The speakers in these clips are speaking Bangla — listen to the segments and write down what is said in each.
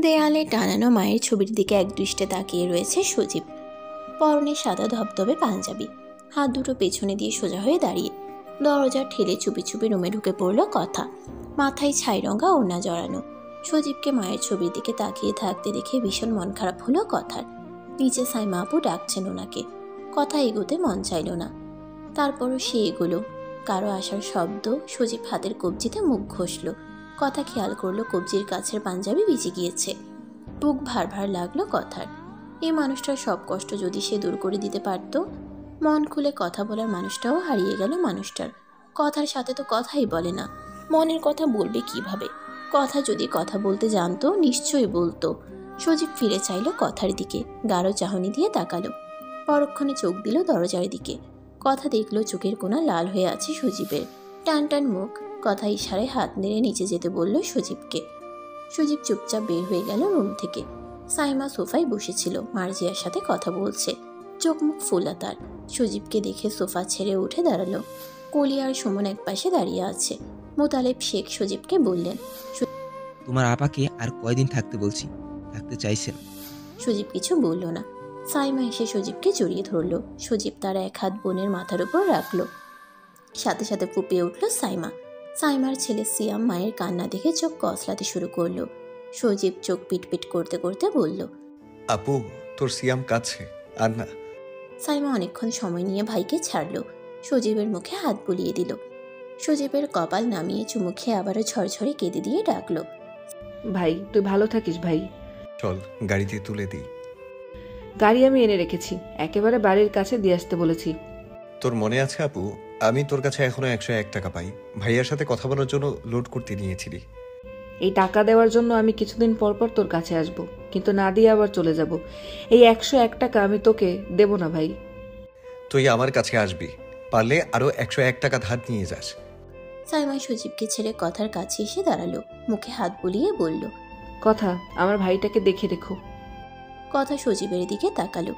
দেয়ালে টানানো মায়ের ছবির দিকে একদৃষ্টে তাকিয়ে রয়েছে সজীব। পরনে সাদা ধবধবে পাঞ্জাবি, হাত দুটো পেছনে দিয়ে সোজা হয়ে দাঁড়িয়ে। দরজা ঠেলে চুপি চুপি রুমে ঢুকে পড়ল কথা। মাথায় ছাইরঙা ওড়না জড়ানো। সজীবকে মায়ের ছবির দিকে তাকিয়ে থাকতে দেখে ভীষণ মন খারাপ হলো কথার। নিচে সাইমা আপু ডাকছেন ওনাকে। কথা এগোতে মন চাইল না, তারপরও সে এগোলো। কারো আসার শব্দ। সজীব হাতের কবজিতে মুখ ঘষল। কথা খেয়াল করলো কবজির কাছের পাঞ্জাবি ভিজে গিয়েছে। বুক ভার ভার লাগলো কথার। এই মানুষটার সব কষ্ট যদি সে দূর করে দিতে পারত। মন খুলে কথা বলার মানুষটাও হারিয়ে গেল মানুষটার। কথার সাথে তো কথাই বলে না, মনের কথা বলবে কিভাবে? কথা যদি কথা বলতে জানতো নিশ্চয়ই বলতো। সজীব ফিরে চাইল কথার দিকে, গাঢ় চাহনি দিয়ে তাকালো। পরক্ষণে চোখ দিল দরজার দিকে। কথা দেখলো চোখের কোণা লাল হয়ে আছে সজীবের। টান টান মুখ। কথা ইশারায় হাত নেড়ে নিচে যেতে বলল সজীবকে। সজীব চুপচাপ বের হয়ে গেল রুম থেকে। সাইমা সোফায় বসেছিল, মার্জিয়ার সাথে কথা বলছে। চোখ মুখ ফোলা তার। সজীবকে দেখে সোফা ছেড়ে উঠে দাঁড়ালো। কলি আর সুমন এক পাশে দাঁড়িয়ে আছে। মোতালেব শেখ সজীবকে বললেন, তোমার আপাকে আর কয়দিন থাকতে বলছি, থাকতে চাইছেন? সজীব কিছু বলল না। সাইমা এসে সজীবকে জড়িয়ে ধরল। সজীব তার এক হাত বোনের মাথার উপর রাখলো। সাথে সাথে ফুপিয়ে উঠল সাইমা। সাইমার ছেলে সিয়াম মায়ের কান্না দেখে চোখ কসলাতে শুরু করলো। সজীব চোখ পিটপিট করতে করতে বলল, আপু, তোর সিয়াম কাছে আর না। সাইমা অনেকক্ষণ সময় নিয়ে ভাইকে ছাড়ল। সজীবের মুখে হাত বুলিয়ে দিল। সজীবের কপাল নামিয়ে চুমু খেয়ে আবারও ঝরঝরে কেঁদে দিয়ে ডাকলো, ভাই তুই ভালো থাকিস ভাই। চল গাড়িতে তুলে দিই। গাড়ি আমি এনে রেখেছি, একেবারে বাড়ির কাছে দিয়ে আসতে বলেছি। তোর মনে আছে আপু, আমি তোর কাছে এখনো 101 টাকা পাই। ভাইয়ার সাথে কথা বলার জন্য লোড করতে নিয়েছিলি। এই টাকা দেওয়ার জন্য আমি কিছুদিন পর পর তোর কাছে আসব, কিন্তু না দিয়ে আবার চলে যাব। এই 101 টাকা আমি তোকে দেব না ভাই। তুই আমার কাছে আসবি, পারলে আরো 101 টাকা ধার নিয়ে যাস। সাইমা সজীবকে ছেড়ে কথার কাছে এসে দাঁড়ালো। মুখে হাত বুলিয়ে বলল, কথা, আমার ভাইটাকে দেখে রেখো। কথা সজীবের দিকে তাকালো।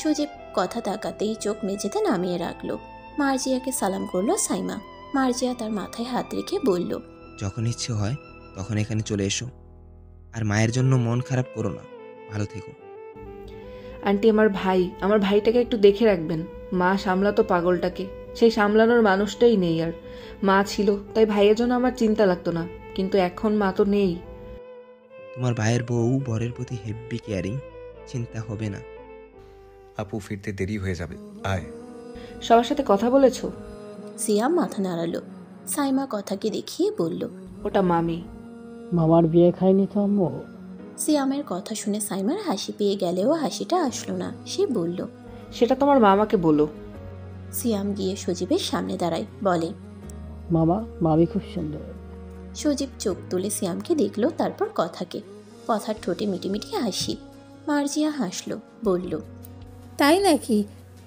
সজীব কথা তাকাতেই চোখ মেঝেতে নামিয়ে রাখলো। মার্জিয়াকে সালাম করলো সাইমা। মার্জিয়া তার মাথায় হাত রেখে বলল, যখন ইচ্ছে হয় তখন এখানে চলে এসো, আর মায়ের জন্য মন খারাপ করো না, ভালো থেকো। আন্টি, আমার ভাইটাকে একটু দেখে রাখবেন। মা সামলাতো পাগলটাকে, সেই সামলানোর মানুষটাই নেই আর। মা ছিল তাই ভাইয়ের জন্য আমার চিন্তা লাগতো না, কিন্তু এখন মা তো নেই। তোমার ভাইয়ের বউ বরের প্রতি হেব্বি কেয়ারিং, চিন্তা হবে না। আপু ফিরতে দেরি হয়ে যাবে, আয়। সবার সাথে কথা বলেছো? সিয়াম মাথা নাড়ালো। সাইমা কথাকে দেখিয়ে বলল, ওটা মামি। মামার বিয়ে খায়নি তো আম্মু? সিয়ামের কথা শুনে সাইমার হাসি পেয়ে গেলেও হাসিটা আসলো না। সে বলল, সেটা তোমার মামাকে বলো। সিয়াম গিয়ে সজীবের সামনে দাঁড়ায়, বলে, মামা, মামি খুব সুন্দর। সজীব চোখ তুলে সিয়ামকে দেখলো, তারপর কথাকে। কথার ঠোঁটে মিটিমিটি হাসি। মার্জিয়া হাসলো, বলল, তাই নাকি?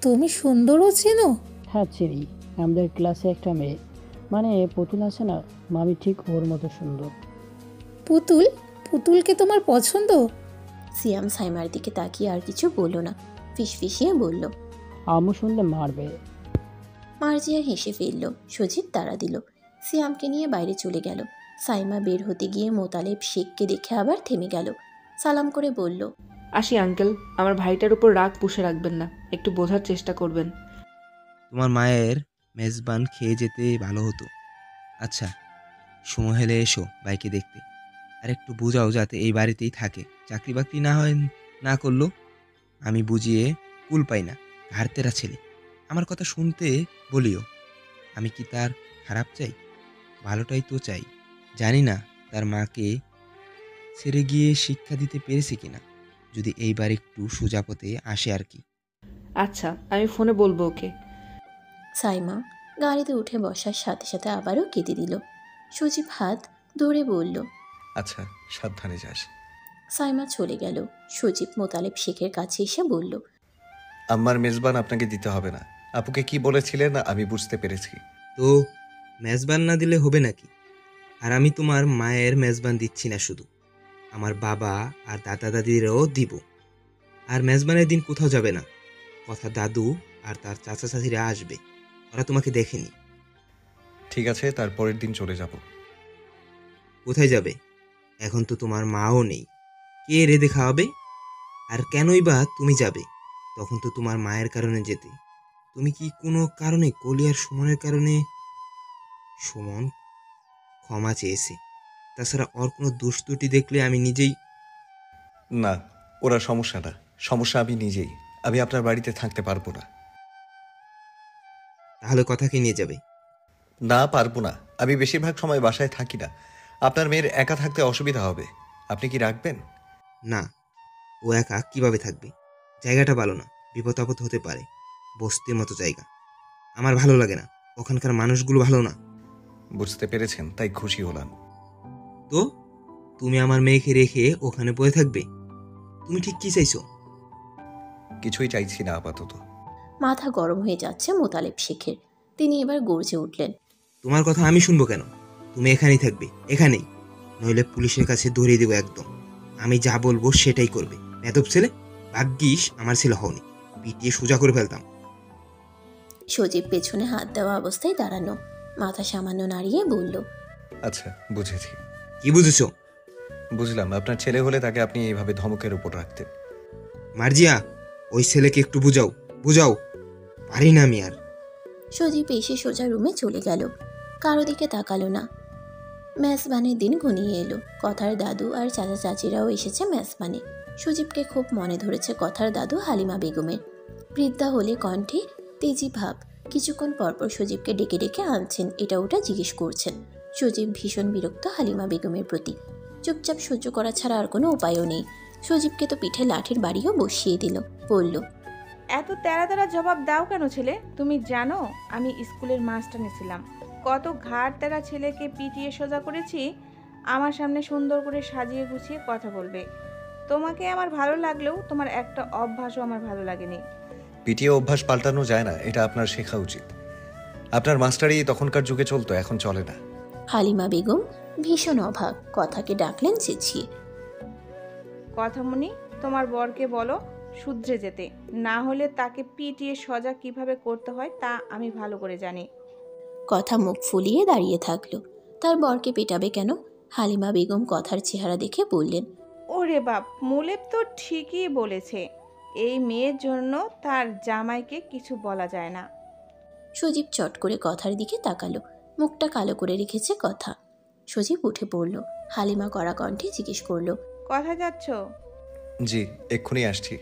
তুমি সুন্দরও চেনো? হ্যাঁ চিনি, আমাদের ক্লাসে একটা মেয়ে, মানে পুতুল আছে না, মামি ঠিক ওর মতো সুন্দর। পুতুল? পুতুলকে তোমার পছন্দ? সিয়াম সাইমার দিকে তাকিয়ে আর কিছু বলল না, ফিসফিসিয়ে বলল, আম্মু শুনলে মারবে। মার্জিয়া হেসে ফেলল। সজীব তাড়া দিল। সিয়ামকে নিয়ে বাইরে চলে গেল। সাইমা বের হতে গিয়ে মোতালেব শেখকে দেখে আবার থেমে গেল। সালাম করে বলল, আসি আঙ্কেল, আমার ভাইটার উপর রাগ পুষে রাখবেন না, একটু বোঝার চেষ্টা করবেন। তোমার মায়ের মেজবান খেয়ে যেতে ভালো হতো। আচ্ছা, সময় হলে এসো বাইকে দেখতে, আর একটু বুঝাও যাতে এই বাড়িতেই থাকে। চাকরি বাকরি না হয় না করলো, আমি বুঝিয়ে কুল পাই না। ঘাড়তেরা ছেলে, আমার কথা শুনতে বলিও। আমি কি তার খারাপ চাই? ভালোটাই তো চাই। জানি না তার মাকে ছেড়ে গিয়ে শিক্ষা দিতে পেরেছে কিনা, যদি এইবার একটু সোজা পথে আসে আর কি। আচ্ছা, আমি ফোনে বলবো ওকে। সাইমা গাড়িতে উঠে বসার সাথে সাথে আবারও কেঁদে দিল। সজীব হাত ধরে বলল, আচ্ছা, সাবধানে যাস। সাইমা চলে গেল। সজীব মোতালেব শেখের কাছে এসে বলল, আম্মার মেজবান আপনাকে দিতে হবে না। আপুকে কি বলেছিলেন আমি বুঝতে পেরেছি। তো মেজবান না দিলে হবে নাকি? আর আমি তোমার মায়ের মেজবান দিচ্ছি না, শুধু আমার বাবা আর দাদা দাদিরও দিব। আর মেজবানের দিন কোথাও যাবে না। কথা দাদু আর তার চাচা চাচিরা আসবে, ওরা তোমাকে দেখেনি। ঠিক আছে, তার পরের দিন চলে যাব। কোথায় যাবে? এখন তো তোমার মাও নেই, কে কে রেঁধে খাওয়াবে? আর কেনই বা তুমি যাবে? তখন তো তোমার মায়ের কারণে যেতে। তুমি কি কোনো কারণে কলি আর সুমনের কারণে? সুমন ক্ষমা চেয়েছে। তাছাড়া ওর কোনো দোষ ত্রুটি দেখলে আমি নিজেই। না, ওরা সমস্যা না, সমস্যা আমি নিজেই। আমি আপনার বাড়িতে থাকতে পারবো না। তাহলে কথাকে নিয়ে যাবে? না, পারবো না। আমি বেশিরভাগ সময় বাসায় থাকি না। আপনার মেয়ের একা থাকতে অসুবিধা হবে। আপনি কি রাখবেন? না, ও একা কিভাবে থাকবে? জায়গাটা ভালো না, বিপদ আপদ হতে পারে। বস্তির মতো জায়গা আমার ভালো লাগে না। ওখানকার মানুষগুলো ভালো না। বুঝতে পেরেছেন, তাই খুশি হলাম। তো তুমি আমার মেয়েকে রেখে ওখানে পড়ে থাকবে? তুমি ঠিক কি চাইছো? কিছুই চাইছি না আপাতত। মাথা গরম হয়ে যাচ্ছে মোতালেব শেখের। তিনি এবার গর্জে উঠলেন। তোমার কথা আমি শুনবো কেন? তুমি এখানেই থাকবে, এখানেই। নইলে পুলিশের কাছে ধরিয়ে দেবো একদম। আমি যা বলবো সেটাই করবে। বেদব ছেলে। ভাগ্যিস আমার ছেলে হওনি, পিটিয়ে সোজা করে ফেলতাম। সজীব পেছনে হাত দেওয়া অবস্থায় দাঁড়ানো, মাথা সামান্য নাড়িয়ে বলল, আচ্ছা, বুঝেছি। কি বুঝেছো? বুঝলাম, আপনার ছেলে হলে তাকে আপনি এইভাবে ধমকের উপর রাখতেন। মার্জিয়া, ওই ছেলেকে একটু বুঝাও, বুঝাও। পারি না আমি আর। সজীব এসে সোজা রুমে চলে গেল, কারো দিকে তাকালো না। মেজবানের দিন ঘনিয়ে এলো। কথার দাদু আর চাচা চাচিরাও এসেছে মেজবানে। সজীবকে খুব মনে ধরেছে কথার দাদু হালিমা বেগমের। বৃদ্ধা হলে কণ্ঠে তেজি ভাব। কিছুক্ষণ পরপর সজীবকে ডেকে ডেকে আনছেন, এটা ওটা জিজ্ঞেস করছেন। সজীব ভীষণ বিরক্ত হালিমা বেগমের প্রতি। চুপচাপ সহ্য করা ছাড়া আর কোনো উপায়ও নেই। সজীবকে তো পিঠে লাঠির বাড়িও বসিয়ে দিল। বলল, এত তেরা তেরা জবাব দাও কেন ছেলে? তুমি জানো আমি স্কুলের মাস্টার ছিলাম। কত ঘাট তেরা ছেলেকে পিটিয়ে সোজা করেছি। আমার সামনে সুন্দর করে সাজিয়ে গুছিয়ে কথা বলবে। তোমাকে আমার ভালো লাগলেও তোমার একটা অভ্যাসও আমার ভালো লাগেনি। পিটিয়ে অভ্যাস পাল্টানো যায় না, এটা আপনার শেখা উচিত। আপনার মাস্টারই তখনকার যুগে চলতো, এখন চলে না। হালিমা বেগম ভীষণ অভাব, কথাকে ডাকলেন চেঁচিয়ে। কথামণি, তোমার বরকে বলো শুধরে যেতে, না হলে তাকে পিটিয়ে সোজা কিভাবে করতে হয় তা আমি ভালো করে জানি। কথা মুখ ফুলিয়ে দাঁড়িয়ে থাকলো। তার বরকে পেটাবে কেন? হালিমা বেগম কথার চেহারা দেখে বললেন, ওরে বাপ, মুলেব তো ঠিকই বলেছে। এই মেয়ের জন্য তার জামাইকে কিছু বলা যায় না। সজীব চট করে কথার দিকে তাকালো। মুখটা কালো করে রেখেছে কথা। সজীব উঠে পড়ল। হালিমা কড়া কণ্ঠে জিজ্ঞেস করলো, কথা যাচ্ছ? জি, এক্ষুনি আসছি।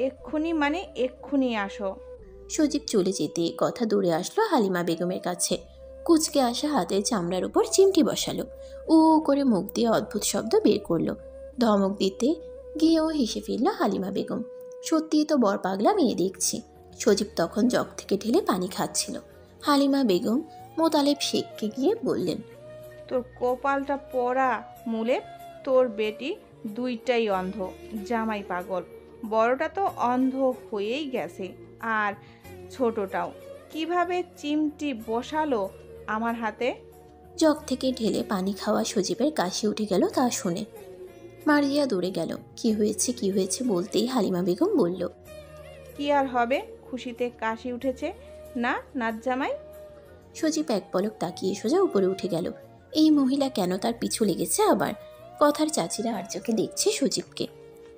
এক্ষুনি মানে এক্ষুনি আসো। সজীব চলে যেতে কথা দূরে আসলো হালিমা বেগমের কাছে। কুচকে আসা হাতের চামড়ার উপর চিমটি বসালো। উ করে মুখ দিয়ে অদ্ভুত শব্দ বের করলো। ধমক দিতে গিয়েও হেসে ফেলল হালিমা বেগম। সত্যিই তো বর পাগলা মেয়ে দেখছি। সজীব তখন জগ থেকে ঢেলে পানি খাচ্ছিল। হালিমা বেগম মোতালেব শেখকে গিয়ে বললেন, তোর কপালটা পড়া মুলেব, তোর বেটি দুইটাই অন্ধ, জামাই পাগল। বড়টা তো অন্ধ হয়েই গেছে, আর ছোটটাও কিভাবে চিমটি বসালো আমার হাতে। জগ থেকে ঢেলে পানি খাওয়া সজীবের কাশি উঠে গেল তা শুনে। মারিয়া দৌড়ে গেল। কি হয়েছে কি হয়েছে বলতেই হালিমা বেগম বলল, কি আর হবে, খুশিতে কাশি উঠেছে না নাচ জামাই। সজীব এক পলক তাকিয়ে সোজা উপরে উঠে গেল। এই মহিলা কেন তার পিছু লেগেছে আবার? কথার চাচিরা আর চোখে দেখছে সজীবকে।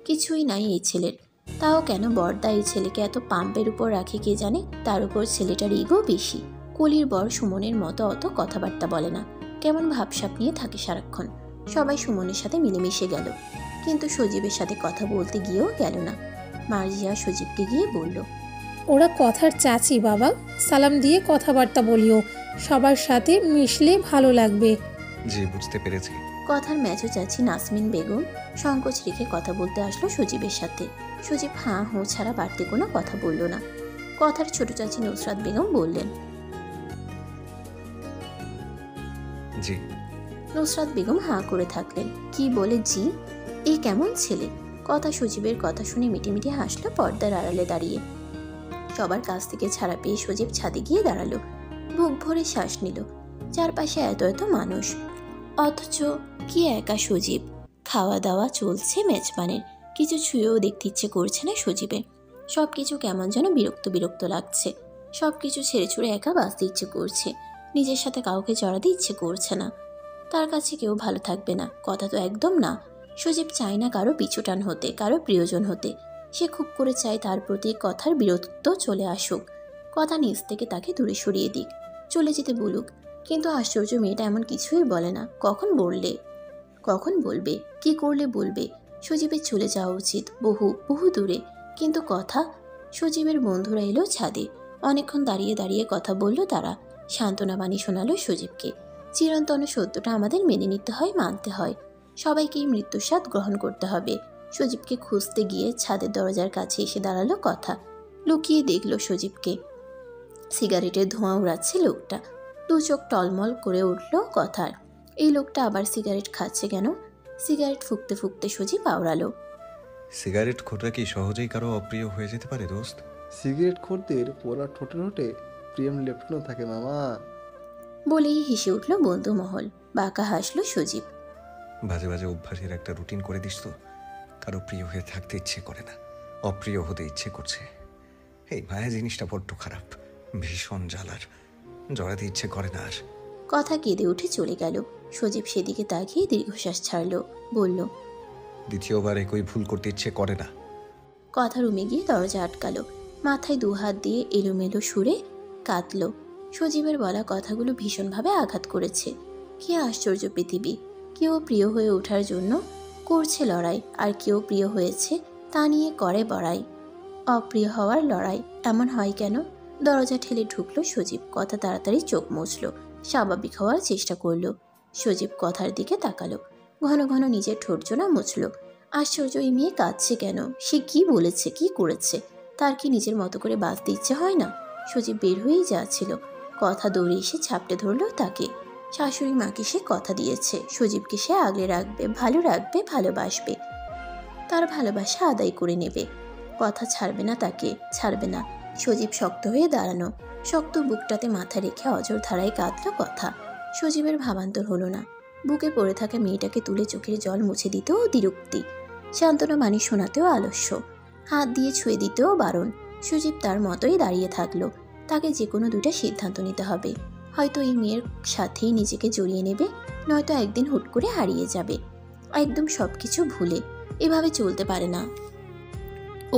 কিছুই নাই এই ছেলের, তাও কেন বড়দা এই ছেলেকে এত পাম্পের উপর রাখে কে জানে। তার উপর ছেলেটার ইগো বেশি। কলির বর সুমনের মতো অত কথাবার্তা বলে না, কেমন ভাবসাপ নিয়ে থাকে সারাক্ষণ। সবাই সুমনের সাথে মিলেমিশে গেল, কিন্তু সজীবের সাথে কথা বলতে গিয়েও গেল না। মার্জিয়া সজীবকে গিয়ে বলল, ওরা কথার চাচি বাবা, সালাম দিয়ে কথাবার্তা বলিও, সবার সাথে মিশলে ভালো লাগবে। জি, বুঝতে পেরেছি। কথার মেজো চাচি নাসমিন বেগম সংকোচ রেখে কথা বলতে আসলো সজীবের সাথে। সজীব হাঁ হুঁ ছাড়া বাড়তি কোনো কথা বলল না। কথার ছোট চাচি নুসরাত বেগম বললেন, জি। নুসরাত বেগম হাঁ করে থাকলেন। কি বলে জি? এই কেমন ছেলে? কথা সজীবের কথা শুনে মিটিমিটি হাসলো পর্দার আড়ালে দাঁড়িয়ে। সবার কাছ থেকে ছাড়া পেয়ে সজীব ছাদে গিয়ে দাঁড়ালো। বুক ভরে শ্বাস নিল। চারপাশে এত এত মানুষ, অথচ কি একা সজীব। খাওয়া দাওয়া চলছে মেজবানের। কিছু ছুঁয়েও দেখতে ইচ্ছে করছে না সজীবের। সব কিছু কেমন যেন বিরক্ত বিরক্ত লাগছে। সব কিছু ছেড়ে ছুড়ে একা বাঁচতে ইচ্ছে করছে। নিজের সাথে কাউকে জড়াতে ইচ্ছে করছে না। তার কাছে কেউ ভালো থাকবে না, কথা তো একদম না। সজীব চায় না কারো পিছুটান হতে, কারো প্রিয়জন হতে। সে খুব করে চায় তার প্রতি কথার বিরক্ত চলে আসুক, কথা নিজ থেকে তাকে দূরে সরিয়ে দিক, চলে যেতে বলুক। কিন্তু আশ্চর্য, মেয়েটা এমন কিছুই বলে না। কখন বলবে, কি করলে বলবে? সজীবের চলে যাওয়া উচিত, বহু বহু দূরে। কিন্তু কথা? সজীবের বন্ধুরা এলো ছাদে, অনেকক্ষণ দাঁড়িয়ে দাঁড়িয়ে কথা বলল তারা। সান্ত্বনা বাণী শোনালো সজীবকে। চিরন্তন সত্যটা আমাদের মেনে নিতে হয়, মানতে হয়। সবাইকেই মৃত্যুর স্বাদ গ্রহণ করতে হবে। সজীবকে খুঁজতে গিয়ে ছাদের দরজার কাছে এসে দাঁড়ালো কথা। লুকিয়ে দেখল সজীবকে। সিগারেটের ধোঁয়া উড়াচ্ছে লোকটা। দু চোখ টলমল করে উঠল কথার। এই লোকটা আবার সিগারেট খাচ্ছে কেন? সিগারেট ফুঁকতে ফুঁকতে সজীব আওড়ালো, সিগারেট খোটা কি সহজেই কারো অপ্রিয় হয়ে যেতে পারে দোস্ত? সিগারেট খোরদের পোড়া ঠোঁটে ঠোঁটে প্রেম লেপটানো থাকে মামা। বলেই হেসে উঠল বন্ধু মহল। বাঁকা হাসলো সজীব। বাজে বাজে অভ্যাসের একটা রুটিন করে দিস তো। কারো প্রিয় হয়ে থাকতে ইচ্ছে করে না, অপ্রিয় হতে ইচ্ছে করছে। এই মায়া জিনিসটা বড্ড খারাপ, ভীষণ জ্বালার, জড়াতে ইচ্ছে করে না আর। কথা কেঁদে উঠে চলে গেল। সজীব সেদিকে তাকিয়ে দীর্ঘশ্বাস ছাড়ল, বলল, দ্বিতীয়বার একই ভুল করতে ইচ্ছে করে না। কথা রুমে গিয়ে দরজা আটকালো। মাথায় দুহাত দিয়ে এলোমেলো সুরে কাঁদল। সজীবের বলা কথাগুলো ভীষণভাবে আঘাত করেছে। কি আশ্চর্য পৃথিবী! কেউ প্রিয় হয়ে ওঠার জন্য করছে লড়াই, আর কেউ প্রিয় হয়েছে তা নিয়ে করে বড়াই। অপ্রিয় হওয়ার লড়াই এমন হয় কেন? দরজা ঠেলে ঢুকলো সজীব। কথা তাড়াতাড়ি চোখ মুছল, স্বাভাবিক হওয়ার চেষ্টা করলো। সজীব কথার দিকে তাকালো, ঘন ঘন নিজের ঠোঁটজোড়া মুছল। আশ্চর্য, এই মেয়ে কাঁদছে কেন? সে কি বলেছে, কি করেছে? তার কি নিজের মতো করে বাঁচতে ইচ্ছে হয় না? সজীব বের হয়েই যাচ্ছিল। কথা দৌড়ে এসে ঝাপটে ধরল তাকে। শাশুড়ি মাকে সে কথা দিয়েছে, সজীবকে সে আগলে রাখবে, ভালো রাখবে, ভালোবাসবে, তার ভালোবাসা আদায় করে নেবে। কথা ছাড়বে না, তাকে ছাড়বে না। সজীব শক্ত হয়ে দাঁড়ানো, শক্ত বুকটাতে মাথা রেখে অজর ধারায় কাঁদল কথা। সজীবের ভাবান্তর হলো না। বুকে পড়ে থাকা মেয়েটাকে তুলে চোখের জল মুছে দিতেও দ্বিরুক্তি, সান্ত্বনা বাণী শোনাতেও আলস্য, হাত দিয়ে ছুঁয়ে দিতেও বারণ। সজীব তার মতোই দাঁড়িয়ে থাকলো। তাকে যে কোনো দুটা সিদ্ধান্ত নিতে হবে। হয়তো এই মেয়ের সাথেই নিজেকে জড়িয়ে নেবে, নয়তো একদিন হুট করে হারিয়ে যাবে, একদম সব কিছু ভুলে। এভাবে চলতে পারে না।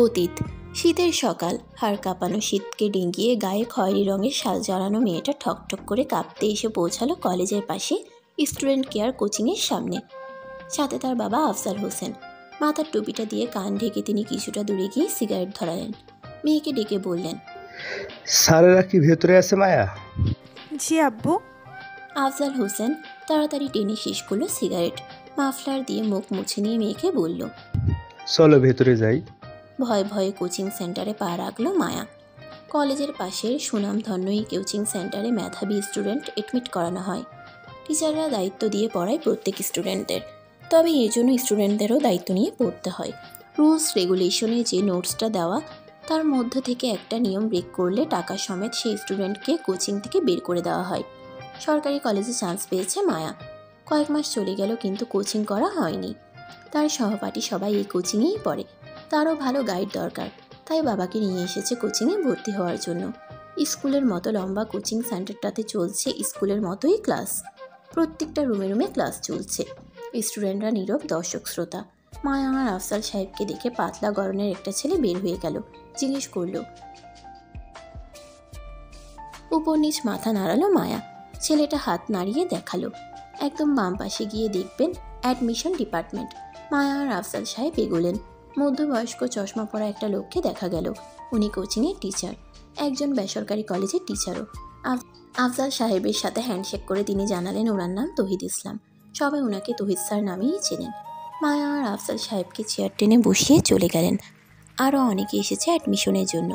অতীত, শীতের সকাল, হাড় কাঁপানো শীতকে ডিঙ্গিয়ে গায়ে খয়েরি রঙের শাল জড়ানো মেয়েটা ঠকঠক করে কাঁপতে এসে পৌঁছালো কলেজের পাশে স্টুডেন্ট কেয়ার কোচিংয়ের সামনে। সাথে তার বাবা আফজাল হোসেন। মাথার টুপিটা দিয়ে কান ঢেকে তিনি কিছুটা দূরে গিয়ে সিগারেট ধরালেন। মেয়েকে ডেকে বললেন, স্যারেরা কি ভেতরে আছে মায়া? জি আব্বু। আফজাল হোসেন তাড়াতাড়ি টেনে শেষ করলো সিগারেট। মাফলার দিয়ে মুখ মুছে নিয়ে মেয়েকে বলল, চলো ভেতরে যাই। ভয়ে ভয়ে কোচিং সেন্টারে পা রাখল মায়া। কলেজের পাশের সুনামধন্য এই কোচিং সেন্টারে মেধাবী স্টুডেন্ট এডমিট করানো হয়। টিচাররা দায়িত্ব দিয়ে পড়ায় প্রত্যেক স্টুডেন্টদের। তবে এর জন্য স্টুডেন্টদেরও দায়িত্ব নিয়ে পড়তে হয়। রুলস রেগুলেশনে যে নোটসটা দেওয়া, তার মধ্যে থেকে একটা নিয়ম ব্রেক করলে টাকা সমেত সেই স্টুডেন্টকে কোচিং থেকে বের করে দেওয়া হয়। সরকারি কলেজে চান্স পেয়েছে মায়া। কয়েক মাস চলে গেল, কিন্তু কোচিং করা হয়নি। তার সহপাঠী সবাই এই কোচিংয়েই পড়ে। তারও ভালো গাইড দরকার, তাই বাবাকে নিয়ে এসেছে কোচিংয়ে ভর্তি হওয়ার জন্য। স্কুলের মতো লম্বা কোচিং সেন্টারটাতে চলছে স্কুলের মতোই ক্লাস। প্রত্যেকটা রুমে রুমে ক্লাস চলছে। স্টুডেন্টরা নীরব দর্শক শ্রোতা। মায়া আর আফজাল সাহেবকে দেখে পাতলা গরনের একটা ছেলে বের হয়ে গেল। জিজ্ঞেস করলো, উপর নিচ মাথা নাড়ালো মায়া। ছেলেটা হাত নাড়িয়ে দেখালো, একদম বাম পাশে গিয়ে দেখবেন অ্যাডমিশন ডিপার্টমেন্ট। মায়া আর আফজাল সাহেব এগোলেন। মধ্যবয়স্ক চশমা পরা একটা লোককে দেখা গেল। উনি কোচিংয়ের টিচার, একজন বেসরকারি কলেজের টিচারও। আফজাল সাহেবের সাথে হ্যান্ডশেক করে তিনি জানালেন ওনার নাম তহিদ ইসলাম। সবাই ওনাকে তহিদ স্যার নামেই চেনেন। মায়া আর আফজাল সাহেবকে চেয়ার টেনে বসিয়ে চলে গেলেন। আরও অনেকে এসেছে অ্যাডমিশনের জন্য।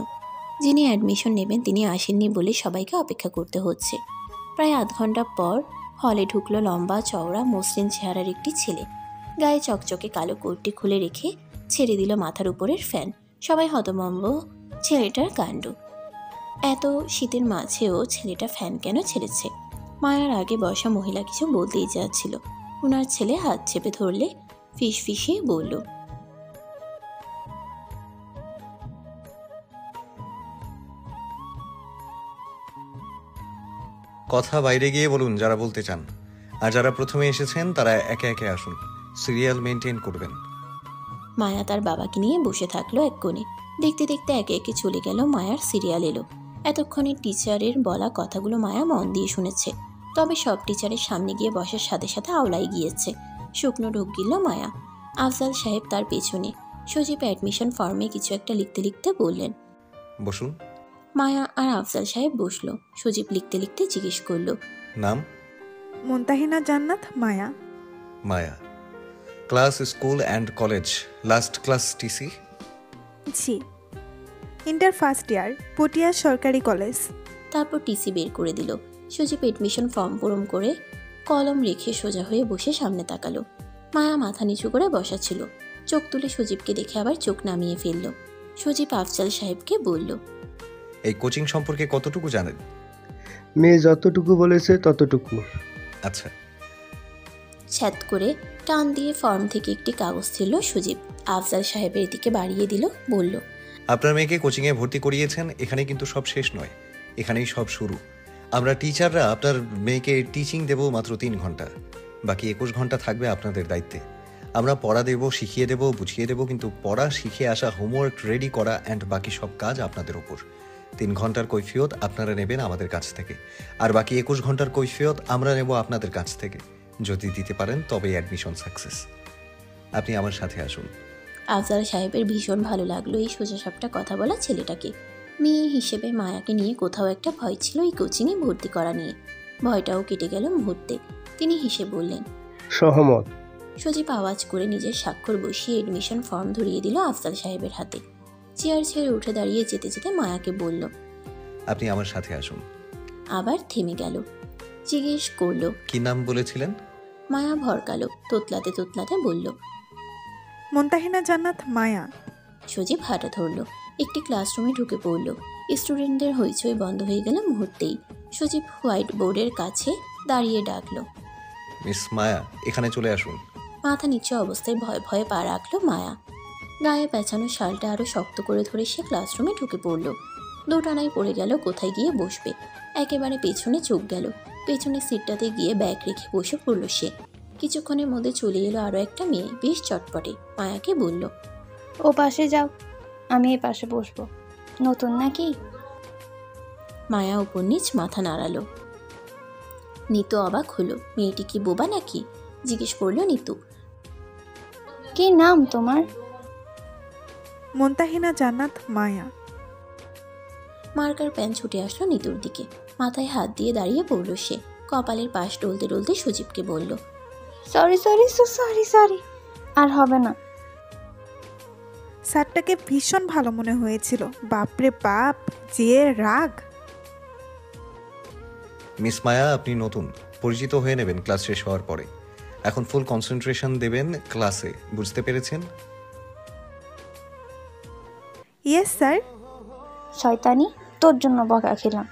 যিনি অ্যাডমিশন নেবেন তিনি আসেননি বলে সবাইকে অপেক্ষা করতে হচ্ছে। প্রায় আধ ঘন্টা পর হলে ঢুকলো লম্বা চওড়া মসৃণ চেহারার একটি ছেলে। গায়ে চকচকে কালো কোটটি খুলে রেখে ছেড়ে দিল মাথার উপরের ফ্যান। সবাই হতভম্ব ছেলেটার কাণ্ড। এত শীতের মাঝেও ছেলেটা ফ্যান কেন ছেড়েছে? মায়ার আগে বসা মহিলা কিছু বলতেই যাচ্ছিল। ওনার ছেলে হাত চেপে ধরলে ফিস ফিসিয়ে বলল, কথা বাইরে গিয়ে বলুন যারা বলতে চান, আর যারা প্রথমে এসেছেন তারা একে একে আসুন। সিরিয়াল মেনটেন করবেন। মায়া তার বাবাকে নিয়ে বসে থাকলো এক কোণে। দেখতে দেখতে একে একে চলে গেল মায়ার সিরিয়াল এলো। এতক্ষণে টিচারের বলা কথাগুলো মায়া মন দিয়ে শুনেছে, তবে সব টিচারের সামনে গিয়ে বসার সাথে সাথে আওলাই গিয়েছে। শুকনো ঢোক গিলল মায়া। আফজাল সাহেব তার পেছনে। সজীব অ্যাডমিশন ফর্মে কিছু একটা লিখতে লিখতে বললেন, বসুন। মায়া আর আফজাল সাহেব বসলো। সজীব লিখতে লিখতে জিজ্ঞেস করলো, নাম? Muntahina Jannat Maya. Maya. Class, school and college. Last class TC? জি, ইন্টার ফার্স্ট ইয়ার, পটিয়া সরকারি কলেজ। তারপর টিসি বের করে দিল। সজীব এডমিশন ফর্ম পূরণ করে কলম রেখে সোজা হয়ে বসে সামনে তাকালো। মায়া মাথা নিচু করে বসা ছিল। চোখ তুলে সজীবকে দেখে আবার চোখ নামিয়ে ফেলল। সজীব আফজাল সাহেবকে বলল, এই কোচিং সম্পর্কে কতটুকু জানেন? মেয়ে যতটুকু বলেছে ততটুকু। আচ্ছা। ছ্যাদ করে টান দিয়ে ফর্ম থেকে একটি কাগজ ছিল সজীব। আফজাল সাহেবের দিকে বাড়িয়ে দিল, বলল, আপনার মেয়েকে কোচিংয়ে ভর্তি করিয়েছেন, এখানে কিন্তু সব শেষ নয়, এখানেই সব শুরু। আমরা টিচাররা আপনার মেয়েকে টিচিং দেব মাত্র 3 ঘন্টা, বাকি 21 ঘন্টা থাকবে আপনাদের দায়িত্বে। আমরা পড়া দেব, শিখিয়ে দেব, বুঝিয়ে দেব, কিন্তু পড়া শিখে আসা, হোমওয়ার্ক রেডি করা অ্যান্ড বাকি সব কাজ আপনাদের ওপর। 3 ঘন্টার কৈফিয়ত আপনারা নেবেন আমাদের কাছ থেকে, আর বাকি 21 ঘন্টার কৈফিয়ত আমরা নেব আপনাদের কাছ থেকে। যদি দিতে পারেন তবেই অ্যাডমিশন সাকসেস। আপনি আমার সাথে আসুন। আফজাল সাহেবের ভীষণ ভালো লাগলো এই সোজাসাপটা কথা বলা ছেলেটাকে। মেয়ে হিসেবে মায়াকে নিয়ে কোথাও একটা ভয় ছিল এই কোচিংয়ে ভর্তি করা নিয়ে। ভয়টাও কেটে গেল মুহূর্তে। তিনি হেসে বললেন, সহমত। সজীব আওয়াজ করে নিজের স্বাক্ষর বসিয়ে এডমিশন ফর্ম ধরিয়ে দিল আফজাল সাহেবের হাতে। চেয়ার ছেড়ে উঠে দাঁড়িয়ে যেতে যেতে মায়াকে বলল, আপনি আমার সাথে আসুন। আবার থেমে গেল। জিজ্ঞেস করলো, কি নাম বলেছিলেন? মায়া ভরকালো। তোতলাতে তোতলাতে বলল, মুনতাহিনা জান্নাত মায়া। সজীব হাঁটা ধরল। একটি ক্লাসরুমে ঢুকে পড়ল। স্টুডেন্টদের হইচই বন্ধ হয়ে গেল মুহূর্তেই। সজীব হোয়াইট বোর্ডের কাছে দাঁড়িয়ে ডাকলো, মিস মায়া, এখানে চলে আসুন। মাথা নিচু অবস্থায় ভয়ে ভয়ে পা রাখলো মায়া। গায়ে পেঁচানো শালটা আরো শক্ত করে ধরে সে ক্লাসরুমে ঢুকে পড়ল। দোটানায় পড়ে গেল কোথায় গিয়ে বসবে। একেবারে পেছনে চোখ গেল। পেছনের সিটটাতে গিয়ে ব্যাগ রেখে বসে পড়ল সে। কিছুক্ষণের মধ্যে চলে এলো আরো একটা মেয়ে, বেশ চটপটে। মায়াকে বলল, ও পাশে যাও, আমি এ পাশে বসবো। নতুন নাকি? মায়া উপর নিচ মাথা নাড়ালো। নিতু অবাক হলো। মেয়েটি কি বোবা নাকি? জিজ্ঞেস করলো নিতু, কি নাম তোমার? মুনতাহিনা জান্নাত মায়া। মার্কার প্যান ছুটে আসলো নিতুর দিকে। মাথায় হাত দিয়ে দাঁড়িয়ে পড়ল সে। কপালের পাশ ডলতে ডলতে সজীবকে বলল, সরি সরি সরি সরি, আর হবে না। স্যারটাকে ভীষণ ভালো মনে হয়েছিল। বাপরে বাপ, যে রাগ। মিস মায়া, আপনি নতুন, পরিচিত হয়ে নেবেন ক্লাস শেষ হওয়ার পরে। এখন ফুল কনসেন্ট্রেশন দেবেন ক্লাসে, বুঝতে পেরেছেন? Yes sir. শয়তানি, তোর জন্য বকা খেলাম।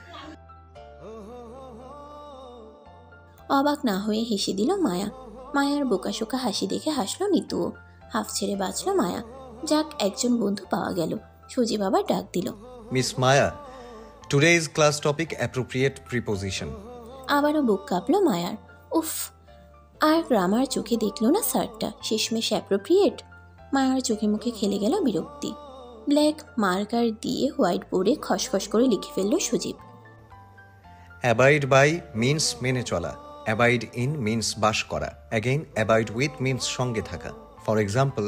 অবাক না হয়ে হেসে দিল মায়া। মায়ার বোকাশোকা হাসি দেখে হাসলো নিতুও। হাফ ছেড়ে বাঁচল মায়া। যাক, একজন বন্ধু পাওয়া গেল। সজীব আবার ডাক দিল, miss Maya, today's class topic appropriate preposition. আবারও বুক কাঁপলো মায়ার। উফ, আর গ্রামার চোখে দেখলো না স্যারটা। শেষমেশ অ্যাপ্রোপ্রিয়েট। মায়ার চোখে মুখে খেলে গেল বিরক্তি। ব্ল্যাক মার্কার দিয়ে হোয়াইট বোর্ডে খসখস করে লিখে ফেলল সজীব, অ্যাবাইড বাই মিন্স মেনে চলা, অ্যাবাইড ইন মিন্স বাস করা, অ্যাগেইন অ্যাবাইড উইথ মিন্স সঙ্গে থাকা। For example,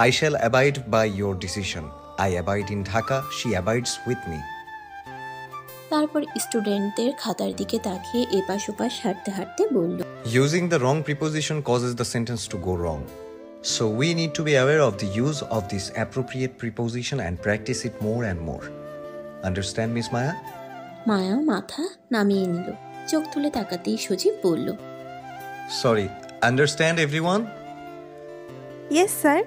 I shall abide by your decision, I abide in Dhaka, she abides with me. তারপর স্টুডেন্টদের খাতার দিকে তাকিয়ে এপাশ ওপাশ হাঁটতে হাঁটতে বলল, using the wrong preposition causes the sentence to go wrong. So we need to be aware of the use of this appropriate preposition and practice it more and more. Understand, Miss Maya? মায়া মাথা নামিয়ে নিল। চোখ তুলে তাকাতেই সজীব বলল, Sorry, understand everyone? Yes sir.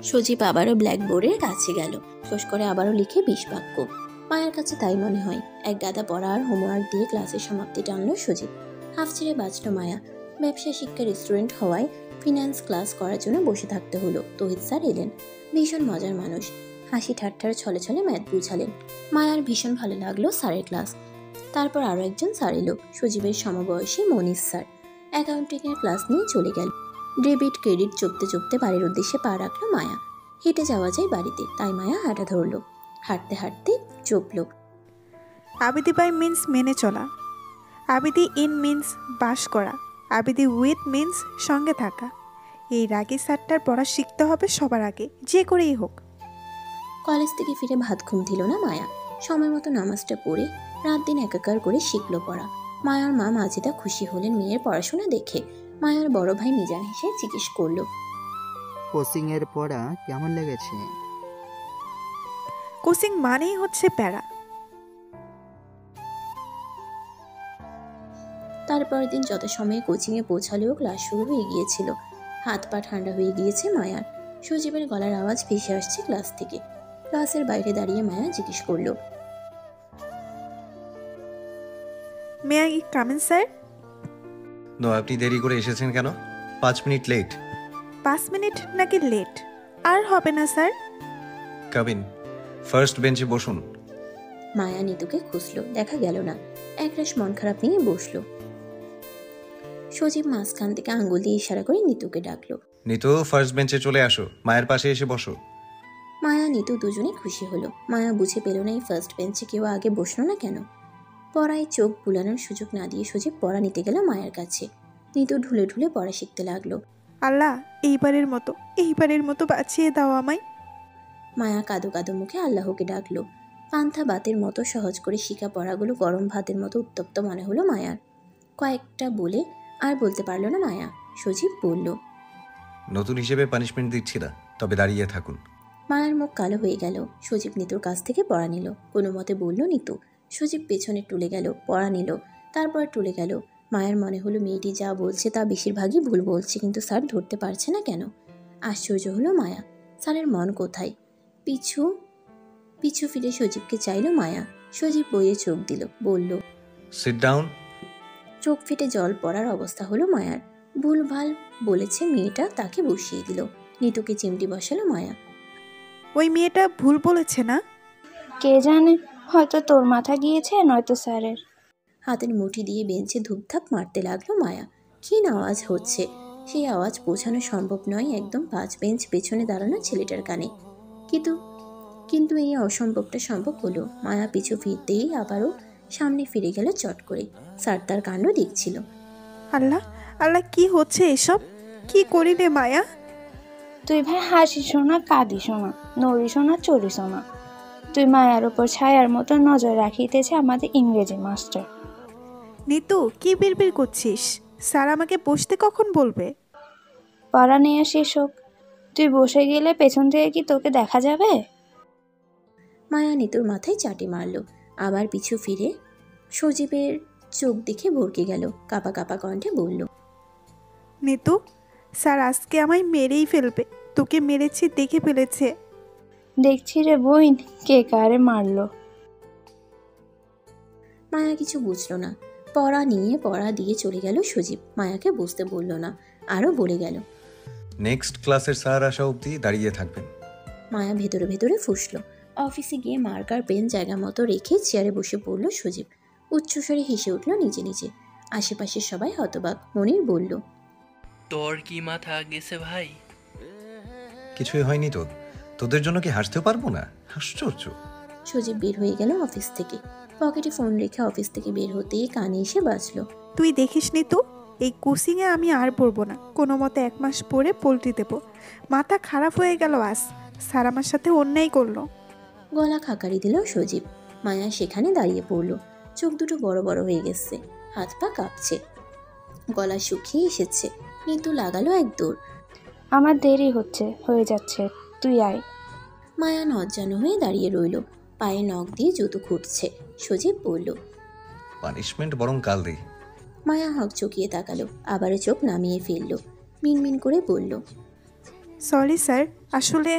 Sajib আবারও ব্ল্যাকবোর্ডের কাছে গেল। ঠোস করে আবারও লিখে 20 বাক্য। মায়ের কাছে তাই মনে হয়। এক গাদা পড়া আর হোমওয়ার্ক দিয়ে ক্লাসের সমাপ্তি টানল সজীব। হাফ ছেড়ে বাঁচল মায়া। ব্যবসা শিক্ষার স্টুডেন্ট হওয়ায় ফিনান্স ক্লাস করার জন্য বসে থাকতে হলো। তহিদ স্যার এলেন। ভীষণ মজার মানুষ। হাসি ঠাট্টার ছলে ছলে ম্যাথ বুঝালেন। মায়ার ভীষণ ভালো লাগলো স্যারের ক্লাস। তারপর আরও একজন স্যার এলো, সজীবের সমবয়সী মনীষ স্যার। অ্যাকাউন্টিংয়ের ক্লাস নিয়ে চলে গেল। ডেবিট ক্রেডিট চপতে চপতে বাড়ির উদ্দেশ্যে পা রাখলো মায়া। হেঁটে যাওয়া যায় বাড়িতে, তাই মায়া হাঁটা ধরলো। হাঁটতে হাঁটতে চপল। আবিদি বাই মিন্স মেনে চলা, আবিদি ইন মিন্স বাস করা, আবিদি উইথ মিন্স সঙ্গে থাকা। এই রাগী স্যারটার পড়া শিখতে হবে সবার আগে, যে করেই হোক। কলেজ থেকে ফিরে ভাত ঘুম দিল না মায়া। সময় মতো নামাজটা পড়ে রাত দিন একাকার করে শিখলো পড়া। মায়ার মা মাজেদা খুশি হলেন মেয়ের পড়াশোনা দেখে। মায়ার বড় ভাই মিজান হেসে জিজ্ঞেস করলো, কোচিংয়ের পড়া কেমন লেগেছে? কোচিং মানেই হচ্ছে প্যারা। তারপর দিন যথাসময়ে কোচিংয়ে পৌঁছালেও ক্লাস শুরু হয়ে গিয়েছিল। হাত পা ঠান্ডা হয়ে গিয়েছে মায়ার। সজীবের গলার আওয়াজ ভেসে আসছে ক্লাস থেকে। ক্লাসের বাইরে দাঁড়িয়ে মায়া জিজ্ঞেস করলো, may I come in sir? No, আপনি দেরি করে এসেছেন কেন? 5 মিনিট লেট। 5 মিনিট নাকি লেট? আর হবে না স্যার। কাবিন, ফার্স্ট বেঞ্চে বসুন। মায়া নিতুকে খুঁজলো, দেখা গেল না। একরাশ মন খারাপ নিয়ে বসলো। সজীব মাঝখান থেকে আঙ্গুল দিয়ে ইশারা করে নিতুকে ডাকলো, নিতু, ফার্স্ট বেঞ্চে চলে আসো, মায়ের পাশে এসে বসো। মায়া নিতু দুজনে খুশি হলো। মায়া বুঝে পেল না এই ফার্স্ট বেঞ্চে কেউ আগে বসলো না কেন। পড়ায় চোখ বুলানোর সুযোগ না দিয়ে সজীব পড়া নিতে গেল মায়ের কাছে। নিতু ঢুলে ঢুলে পড়া শিখতে লাগলো। আল্লাহ, এইবারের মতো বাঁচিয়ে দাও আমায়। মায়া কাঁদো কাঁদো মুখে আল্লাহকে ডাকলো। পান্থা বাতের মতো সহজ করে শিখা পড়াগুলো গরম ভাতের মতো উত্তপ্ত মনে হলো মায়ার। কয়েকটা বলে আর বলতে পারলো না মায়া। সজীব বলল, নতুন হিসেবে পানিশমেন্ট দিচ্ছি না, তবে দাঁড়িয়ে থাকুন। মায়ের মুখ কালো হয়ে গেল। সজীব নিতুর কাছ থেকে পড়া নিল। কোনো মতে বলল নিতু। সজীব পেছনে টুলে গেল, পড়া নিল। তারপর টুলে গেল। মায়ের মনে হলো মেয়েটি যা বলছে তা বেশিরভাগই ভুল বলছে, কিন্তু স্যার ধরতে পারছে না কেন। আশ্চর্য হলো মায়া, স্যারের মন কোথায়। পিছু পিছু ফিরে সজীবকে চাইল মায়া। সজীব বইয়ে চোখ দিল, বলল, সিট ডাউন। চোখ ফেটে জল পড়ার অবস্থা হলো মায়ার। ভুলভাল বলেছে মেয়েটা, তাকে বসিয়ে দিল। নিতুকে চিমটি বসালো মায়া। ওই মেয়েটা ভুল বলেছে না? কে জানে, হয়তো তোর মাথা গিয়েছে, নয়তো স্যারের। হাতের মুঠি দিয়ে বেঞ্চে ধূপধাপ মারতে লাগলো মায়া। ক্ষীণ আওয়াজ হচ্ছে, সেই আওয়াজ পৌঁছানো সম্ভব নয় একদম 5 বেঞ্চ পেছনে দাঁড়ানো ছেলেটার কানে। কিন্তু এই অসম্ভবটা সম্ভব হলো। মায়া পিছু ফিরতেই আবারও সামনে ফিরে গেল চট করে। স্যার তার কাণ্ড দেখছিল। আল্লাহ আল্লাহ, কি হচ্ছে এসব? কি করি রে মায়া? তুই ভাই হাসিস না, কাঁদিস না, নড়িস না, চড়িস না। তুই মায়ার ওপর ছায়ার মতো নজর রাখিতেছে আমাদের ইংরেজি মাস্টার। নিতু, কি বিড়বিড় করছিস? স্যার আমাকে বসতে কখন বলবে? পড়া নিয়ে শেষ হোক, তুই বসে গেলে পেছন থেকে কি তোকে দেখা যাবে? মায়া নিতুর মাথায় চাটি মারল। আবার পিছু ফিরে সজীবের চোখ দেখে ভরকে গেল। কাপা কাপা কণ্ঠে বলল, নিতু, স্যার আজকে আমায় মেরেই ফেলবে। তোকে মেরেছি দেখে ফেলেছে। দেখছি রে বোন, কে কারে মারলো। মায়া কিছু বুঝলো না। পড়া দিয়ে চলে গেল সজীব। মায়াকে বুঝতে বলল না, আরও বলে গেল, নেক্সট ক্লাসের স্যার আসা অবধি দাঁড়িয়ে থাকবেন। মায়া ভেতরে ভেতরে ফুঁসলো। অফিসে গিয়ে মার্কার পেন জায়গা মতো রেখে চেয়ারে বসে পড়ল সজীব। উচ্চস্বরে হেসে উঠল নিজে নিজে। আশেপাশের সবাই হতবাক। মনির বলল, তোর কি মাথা গেছে ভাই? কিছুই হয়নি তো, তোদের জন্য কি হাসতেও পারবো না? আশ্চর্য। সজীব বের হয়ে গেল অফিস থেকে। পকেটে ফোন রেখে অফিস থেকে বের হতেই কানে এসে বাজলো, তুই দেখিস নি তো, এই কোচিংয়ে আমি আর পড়বো না। কোনো মতে 1 মাস পরে পল্টি দেব। মাথা খারাপ হয়ে গেল আজ। স্যার আমার সাথে অন্যায় করলো। গলা খাকারি দিল সজীব। মায়া সেখানে দাঁড়িয়ে পড়ল। চোখ দুটো বড় বড় হয়ে গেছে, হাত পা কাঁপছে, গলা শুকিয়ে এসেছে। কিন্তু লাগালো এক দৌড়। আমার দেরি হয়ে যাচ্ছে, তুই আয়। মায়া নজ্জানো হয়ে দাঁড়িয়ে রইল। পায়ে নখ দিয়ে জুতো খুঁটছে। সজীব বলল, পানিশমেন্ট বরং কাল দেই। মায়া হক চকিয়ে তাকালো, আবারও চোখ নামিয়ে ফেলল। মিনমিন করে বলল, সরি স্যার, আসলে।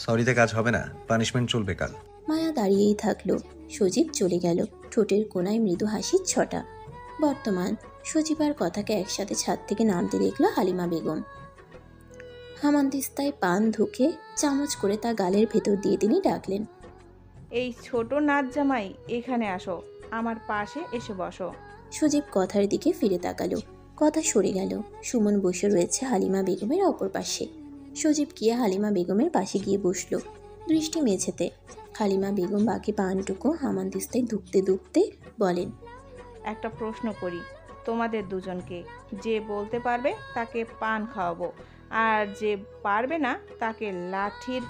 সরিতে কাজ হবে না, পানিশমেন্ট চলবে কাল। মায়া দাঁড়িয়েই থাকলো। সজীব চলে গেল। ঠোঁটের কোনায় মৃদু হাসির ছটা। বর্তমান সজীব আর কথাকে একসাথে ছাদ থেকে নামতে দেখল হালিমা বেগম। হামানদিস্তায় পান ধুকে চামচ করে তা গালের ভেতর দিয়ে তিনি ডাকলেন, এই ছোট নাচ জামাই, এখানে আসো, আমার পাশে এসে বসো। সজীব কথার দিকে ফিরে তাকালো। কথা সরে গেল। সুমন বসে রয়েছে হালিমা বেগমের অপর পাশে। সজীব গিয়ে হালিমা বেগমের পাশে গিয়ে বসলো, দৃষ্টি মেঝেতে। হালিমা বেগম বাকি পানটুকু হামানদিস্তায় ধুকতে ধুকতে বলেন, একটা প্রশ্ন করি তোমাদের দুজনকে, যে বলতে পারবে তাকে পান খাওয়াবো, আর যে পারবে না তাকে লাঠির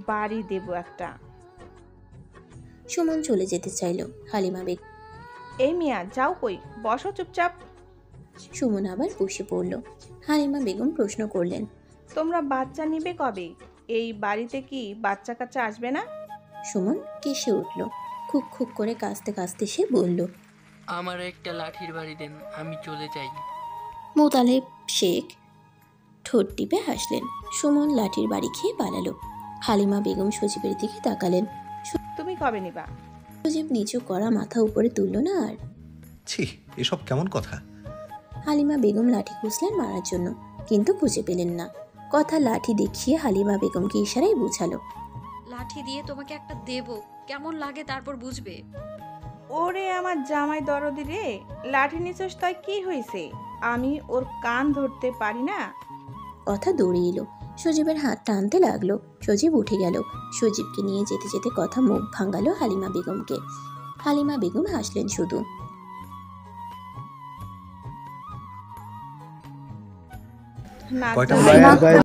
বাড়ি দেব একটা। সুমন চলে যেতে চাইল। হালিমা বেগম, এই মিয়া যাও কই, বসো চুপচাপ। সুমন আবার বসে পড়ল। হালিমা বেগম প্রশ্ন করলেন, তোমরা বাচ্চা নিবে কবে? এই বাড়িতে কি বাচ্চা কাচ্চা আসবে না? সুমন কেসে উঠল। খুব খুব করে কাঁচতে কাঁচতে সে বলল, আমার একটা লাঠির বাড়ি দেন, আমি চলে যাই। মোতালেব শেখ ঠোঁট টিপে হাসলেন। সুমন লাঠির বাড়ি খেয়ে পালালো। হালিমা বেগম সজীবের দিকে তাকালেন। তুমি কবে নিবা? সজীব নিচু করা মাথা উপরে তুলল না আর। ছি, এসব কেমন কথা? হালিমা বেগম লাঠি খুঁজলেন মারার জন্য, কিন্তু খুঁজে পেলেন না। কথা লাঠি দেখিয়ে হালিমা বেগমকে ইশারায় বুঝালো, লাঠি দিয়ে তোমাকে একটা দেব, কেমন লাগে তারপর বুঝবে। ওরে আমার জামাই দরদি রে, লাঠি নিচস তাই কি হয়েছে? আমি ওর কান ধরতে পারি না? কথা দৌড়ে এলো। সজীবের হাত টানতে লাগলো। সজীব উঠে গেল। সজীবকে নিয়ে যেতে যেতে কথা মুখ ভাঙালো হালিমা বেগমকে। হালিমা বেগম হাসলেন শুধু। কয়টা